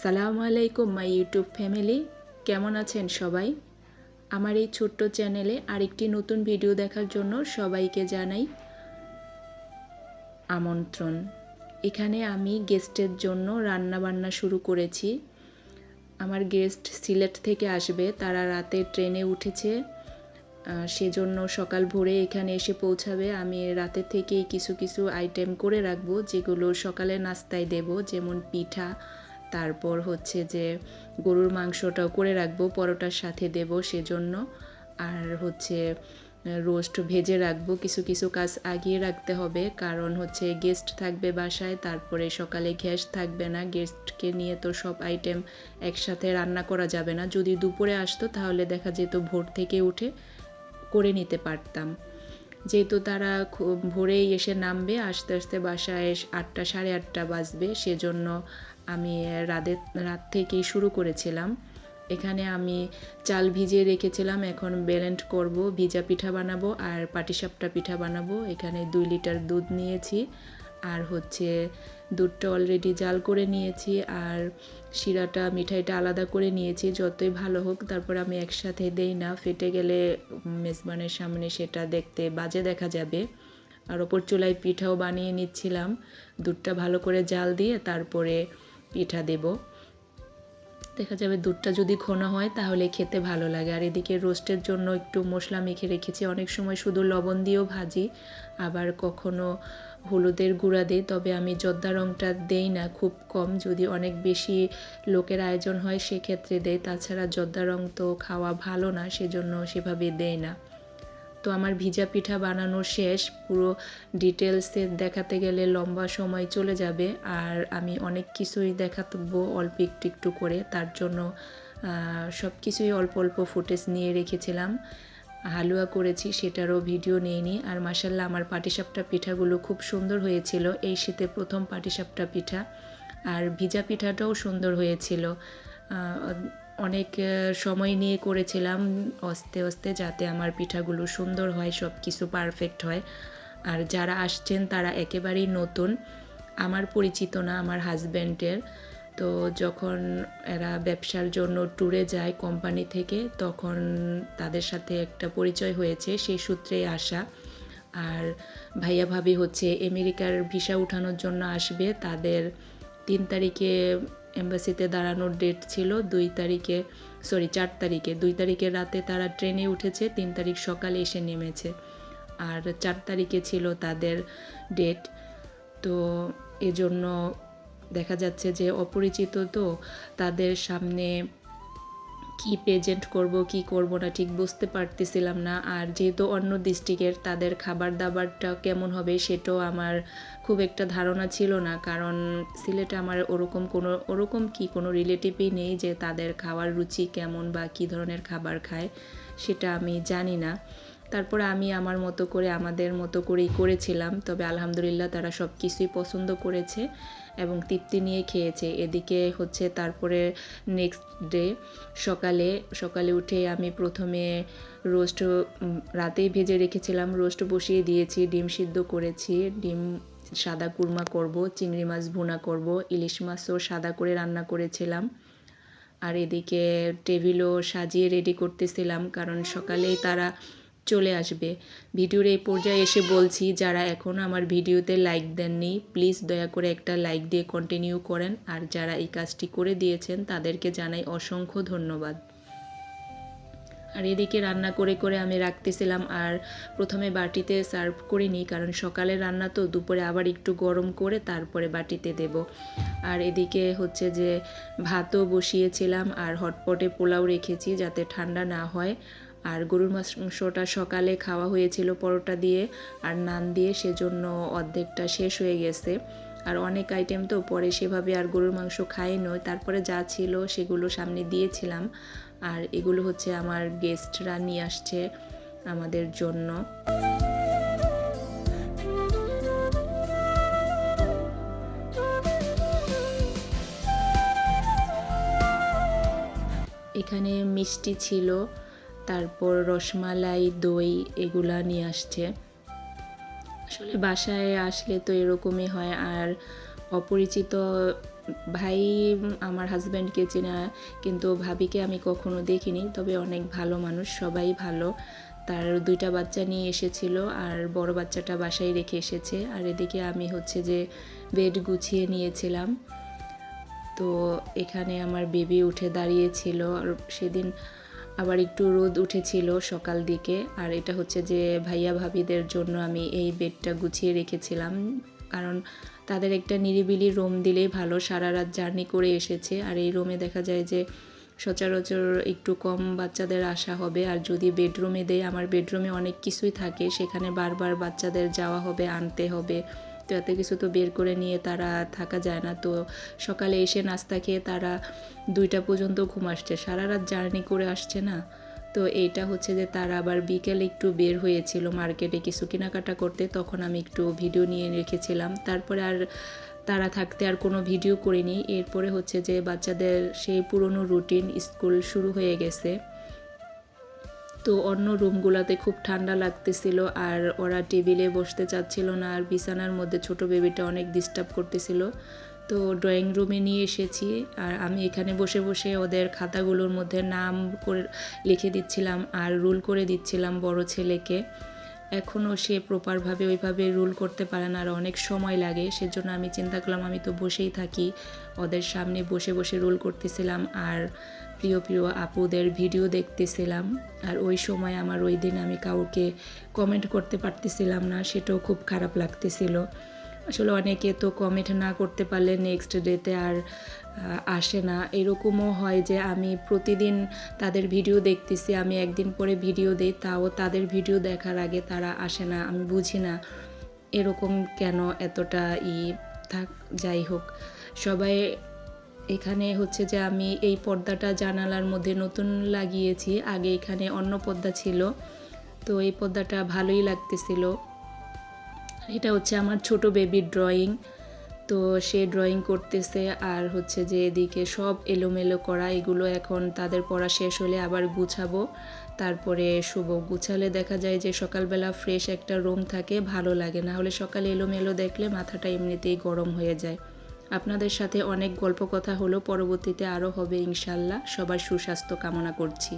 আসসালামু আলাইকুম my YouTube family, কেমন আছেন সবাই? আমার এই ছোট্ট চ্যানেলে আরেকটি নতুন ভিডিও দেখার জন্য সবাইকে জানাই আমন্ত্রণ। এখানে আমি গেস্টের জন্য রান্না বান্না শুরু করেছি। আমার গেস্ট সিলেট থেকে আসবে, তারা রাতে ট্রেনে উঠেছে, সেজন্য সকাল ভোরে এখানে এসে পৌঁছাবে। আমি রাতে থেকেই কিছু কিছু আইটেম করে রাখবো যেগুলো সকালে নাস্তায় দেব, যেমন পিঠা, তারপর হচ্ছে যে গরুর মাংসটাও করে রাখবো, পরোটার সাথে দেব সেজন্য। আর হচ্ছে রোস্ট ভেজে রাখবো, কিছু কিছু কাজ আগিয়ে রাখতে হবে, কারণ হচ্ছে গেস্ট থাকবে বাসায়, তারপরে সকালে গ্যাস থাকবে না। গেস্টকে নিয়ে তো সব আইটেম একসাথে রান্না করা যাবে না। যদি দুপুরে আসতো তাহলে দেখা যেত ভোর থেকে উঠে করে নিতে পারতাম। যেহেতু তারা ভোরেই এসে নামবে, আস্তে আস্তে বাসায় 8টা সাড়ে 8টা বাজবে, সেজন্য আমি রাত থেকেই শুরু করেছিলাম। এখানে আমি চাল ভিজিয়ে রেখেছিলাম, এখন ব্লেন্ড করব, ভিজা পিঠা বানাবো আর পাটিসাপটা পিঠা বানাবো। এখানে 2 লিটার দুধ নিয়েছি, আর হচ্ছে দুধটা অলরেডি জাল করে নিয়েছি, আর শিরাটা মিঠাইটা আলাদা করে নিয়েছি। যতই ভালো হোক, তারপর আমি একসাথে দেই না, ফেটে গেলে মেজবানের সামনে সেটা দেখতে বাজে দেখা যাবে। আর ওপর চুলায় পিঠাও বানিয়ে নিচ্ছিলাম, দুধটা ভালো করে জাল দিয়ে তারপরে পিঠা দেব। দেখা যাবে দুধটা যদি ঘন হয় তাহলে খেতে ভালো লাগে। আর এদিকে রোস্টের জন্য একটু মশলা মেখে রেখেছি, অনেক সময় শুধু লবণ দিয়েও ভাজি, আবার কখনো হলুদের গুঁড়া দিই, তবে আমি জর্দা রঙটা দেই না, খুব কম। যদি অনেক বেশি লোকের আয়োজন হয় সেক্ষেত্রে দেই, তাছাড়া জর্দা রং তো খাওয়া ভালো না, সেজন্য সেভাবে দেই না। তো আমার ভিজা পিঠা বানানো শেষ। পুরো ডিটেলসে দেখাতে গেলে লম্বা সময় চলে যাবে, আর আমি অনেক কিছুই দেখাবো অল্প একটু একটু করে, তার জন্য সব কিছুই অল্প অল্প ফুটেজ নিয়ে রেখেছিলাম। হালুয়া করেছি, সেটারও ভিডিও নিইনি। আর মাশাল্লাহ আমার পাটিসাপটা পিঠাগুলো খুব সুন্দর হয়েছিল, এই শীতে প্রথম পাটিসাপটা পিঠা। আর ভিজা পিঠাটাও সুন্দর হয়েছিল। অনেক সময় নিয়ে করেছিলাম আস্তে আস্তে, যাতে আমার পিঠাগুলো সুন্দর হয়, সব কিছু পারফেক্ট হয়। আর যারা আসছেন তারা একেবারেই নতুন, আমার পরিচিত না, আমার হাজব্যান্ডের। তো যখন এরা ব্যবসার জন্য ট্যুরে যায় কোম্পানি থেকে, তখন তাদের সাথে একটা পরিচয় হয়েছে, সেই সূত্রেই আসা। আর ভাইয়া ভাবি হচ্ছে আমেরিকার ভিসা উঠানোর জন্য আসবে, তাদের 3 তারিখে এম্বাসিতে দাঁড়ানোর ডেট ছিল, 4 তারিখে 2 তারিখের রাতে তারা ট্রেনে উঠেছে, 3 তারিখ সকালে এসে নেমেছে, আর 4 তারিখে ছিল তাদের ডেট। তো এজন্য দেখা যাচ্ছে যে অপরিচিত, তো তাদের সামনে কি প্রেজেন্ট করব কি করব না ঠিক বুঝতে পারতেছিলাম না। আর যেহেতু অন্য ডিস্ট্রিক্টের, তাদের খাবার দাবারটা কেমন হবে সেটাও আমার খুব একটা ধারণা ছিল না, কারণ সিলেটে আমার কোনো রিলেটিভই নেই যে তাদের খাওয়ার রুচি কেমন বা কী ধরনের খাবার খায়, সেটা আমি জানি না। তারপরে আমি আমার মতো করে আমাদের মতো করেই করেছিলাম, তবে আলহামদুলিল্লাহ তারা সব কিছুই পছন্দ করেছে এবং তৃপ্তি নিয়ে খেয়েছে। এদিকে হচ্ছে তারপরে নেক্সট ডে সকালে উঠে আমি প্রথমে রোস্ট রাতেই ভেজে রেখেছিলাম, রোস্ট বসিয়ে দিয়েছি, ডিম সিদ্ধ করেছি, ডিম সাদা কুরমা করব, চিংড়ি মাছ ভুনা করব, ইলিশ মাছও সাদা করে রান্না করেছিলাম। আর এদিকে টেবিলও সাজিয়ে রেডি করতেছিলাম, কারণ সকালেই তারা চলে আসবে। ভিডিওর এই পর্যায়ে এসে বলছি, যারা এখনও আমার ভিডিওতে লাইক দেননি প্লিজ দয়া করে একটা লাইক দিয়ে কন্টিনিউ করেন, আর যারা এই কাজটি করে দিয়েছেন তাদেরকে জানাই অসংখ্য ধন্যবাদ। আর এদিকে রান্না করে করে আমি রাখতেছিলাম, আর প্রথমে বাটিতে সার্ভ করিনি, কারণ সকালে রান্না তো, দুপুরে আবার একটু গরম করে তারপরে বাটিতে দেব। আর এদিকে হচ্ছে যে ভাতও বসিয়েছিলাম, আর হটপটে পোলাও রেখেছি যাতে ঠান্ডা না হয়। আর গরুর মাংসটা সকালে খাওয়া হয়েছিল পরোটা দিয়ে আর নান দিয়ে, সেজন্য অর্ধেকটা শেষ হয়ে গেছে। আর অনেক আইটেম তো পরে সেভাবে আর গরুর মাংস খাই নয়, তারপরে যা ছিল সেগুলো সামনে দিয়েছিলাম। আর এগুলো হচ্ছে আমার গেস্টরা নিয়ে আসছে আমাদের জন্য। এখানে মিষ্টি ছিল, তারপর রসমালাই, দই এগুলা নিয়ে আসছে। আসলে বাসায় আসলে তো এরকমই হয়, আর অপরিচিত ভাই আমার হাজব্যান্ডকে চেনা, কিন্তু ভাবিকে আমি কখনো দেখিনি। তবে অনেক ভালো মানুষ, সবাই ভালো। তার 2টা বাচ্চা নিয়ে এসেছিল আর বড় বাচ্চাটা বাসায় রেখে এসেছে। আর এদিকে আমি হচ্ছে যে বেড গুছিয়ে নিয়েছিলাম। তো এখানে আমার বেবি উঠে দাঁড়িয়েছিল। আর সেদিন আবার একটু রোদ উঠেছিল সকাল দিকে। আর এটা হচ্ছে যে ভাইয়া ভাবিদের জন্য আমি এই বেডটা গুছিয়ে রেখেছিলাম, কারণ তাদের একটা নিরিবিলি রুম দিলেই ভালো। সারা রাত জার্নি করে এসেছে, আর এই রুমে দেখা যায় যে সচরাচর একটু কম বাচ্চাদের আসা হবে। আর যদি বেডরুমে দেয়, আমার বেডরুমে অনেক কিছুই থাকে, সেখানে বারবার বাচ্চাদের যাওয়া হবে, আনতে হবে। তো এত কিছু তো বের করে নিয়ে তারা থাকা যায় না। তো সকালে এসে নাস্তা খেয়ে তারা 2টা পর্যন্ত ঘুম আসছে, সারা রাত জার্নি করে আসছে না। তো এইটা হচ্ছে যে তারা আবার বিকেলে একটু বের হয়েছিল মার্কেটে কিছু কেনাকাটা করতে, তখন আমি একটু ভিডিও নিয়ে রেখেছিলাম। তারপরে আর তারা থাকতে আর কোনো ভিডিও করিনি। এরপরে হচ্ছে যে বাচ্চাদের সেই পুরনো রুটিন, স্কুল শুরু হয়ে গেছে। তো অন্য রুমগুলোতে খুব ঠান্ডা লাগতেছিল, আর ওরা টেবিলে বসতে চাচ্ছিল না, আর বিছানার মধ্যে ছোট বেবিটা অনেক ডিস্টার্ব করতেছিল। তো ড্রয়িং রুমে নিয়ে এসেছি, আর আমি এখানে বসে বসে ওদের খাতাগুলোর মধ্যে নাম করে লিখে দিচ্ছিলাম আর রুল করে দিচ্ছিলাম বড় ছেলেকে। এখনও সে প্রপারভাবে ওইভাবে রুল করতে পারে না, আর অনেক সময় লাগে। সেজন্য আমি চিন্তা করলাম আমি তো বসেই থাকি, ওদের সামনে বসে বসে রুল করতেছিলাম আর প্রিয় প্রিয় আপুদের ভিডিও দেখতেছিলাম। আর ওই সময় আমার ওই দিন আমি কাউকে কমেন্ট করতে পারতেছিলাম না, সেটাও খুব খারাপ লাগতেছিল। আসলে অনেকে তো কমেন্ট না করতে পারলে নেক্সট ডেতে আর আসে না। এরকমও হয় যে আমি প্রতিদিন তাদের ভিডিও দেখতেছি, আমি একদিন পরে ভিডিও দিই, তাও তাদের ভিডিও দেখার আগে তারা আসে না। আমি বুঝি না এরকম কেন এতটা থাক। যাই হোক, সবাই এখানে হচ্ছে যে আমি এই পর্দাটা জানালার মধ্যে নতুন লাগিয়েছি, আগে এখানে অন্য পর্দা ছিল। তো এই পর্দাটা ভালোই লাগতেছিল। এটা হচ্ছে আমার ছোট বেবির ড্রয়িং। তো সে ড্রয়িং করতেছে, আর হচ্ছে যে এদিকে সব এলোমেলো করা। এগুলো এখন তাদের পড়া শেষ হলে আবার গুছাবো, তারপরে শুভ। গুছালে দেখা যায় যে সকালবেলা ফ্রেশ একটা রুম থাকে, ভালো লাগে। না হলে সকালে এলোমেলো দেখলে মাথাটা এমনিতেই গরম হয়ে যায়। আপনাদের সাথে অনেক গল্প কথা হলো, পরবর্তীতে আরও হবে ইনশাল্লাহ। সবার সুস্বাস্থ্য কামনা করছি।